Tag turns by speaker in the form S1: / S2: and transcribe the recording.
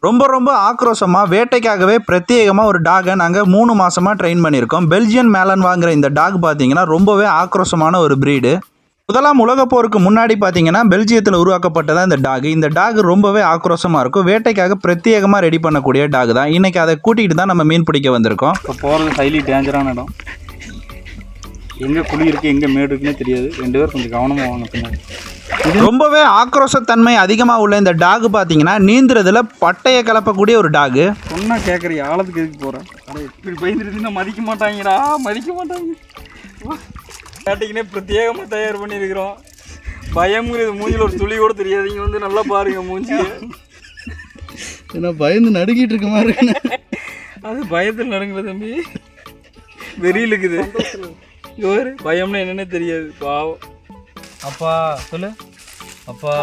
S1: ரொம்ப ரொம்ப ஆக்ரோஷமாக வேட்டைக்காகவே பிரத்யேகமாக ஒரு டாகை நாங்கள் 3 மாதமாக ட்ரெயின் பண்ணியிருக்கோம். பெல்ஜியன் மேலன் வாங்குற இந்த டாக் பார்த்தீங்கன்னா ரொம்பவே ஆக்ரோஷமான ஒரு ப்ரீடு. முதலாம் உலகப் போருக்கு முன்னாடி பார்த்தீங்கன்னா பெல்ஜியத்தில் உருவாக்கப்பட்டதான் இந்த டாக். இந்த டாக் ரொம்பவே ஆக்ரோஷமாக இருக்கும். வேட்டைக்காக பிரத்யேகமாக ரெடி பண்ணக்கூடிய டாக் தான். இன்றைக்கி அதை கூட்டிகிட்டு தான் நம்ம மீன் பிடிக்க வந்திருக்கோம்.
S2: இப்போ போகிறது ஹைலி டேஞ்சரான இடம். எங்கே குழி இருக்குது எங்கே மேடு இருக்குன்னே தெரியாது. 2 பேர் கொஞ்சம் கவனமாக வாங்க பின்னாடி.
S1: ரொம்பவே ஆக்ரோஷத்தன்மை அதிகமாக உள்ள இந்த டாக் பார்த்தீங்கன்னா நீந்துறதுல பட்டையை கலப்பக்கூடிய ஒரு டாக்.
S2: சொன்னா கேட்குறீ ஆழத்துக்கு எதுக்கு போகிறேன்? இப்படி பயந்துருந்தா மதிக்க மாட்டாங்கடா, மதிக்க மாட்டாங்க. வேட்டைக்குனே பிரத்யேகமாக தயார் பண்ணியிருக்கிறோம். பயம்ங்கிறது மூஞ்சில் ஒரு துளி கூட தெரியாது. இங்கே வந்து நல்லா பாருங்க மூஞ்சி.
S1: ஏன்னா பயந்து நடுக்கிட்டு இருக்க மாதிரி.
S2: அது பயத்தில் நடுங்குற தம்பி, வெறியில் இருக்குது. ஒரு பயம்னா என்னன்னே தெரியாது. பாவம். அப்பா சொல்லு அப்பா.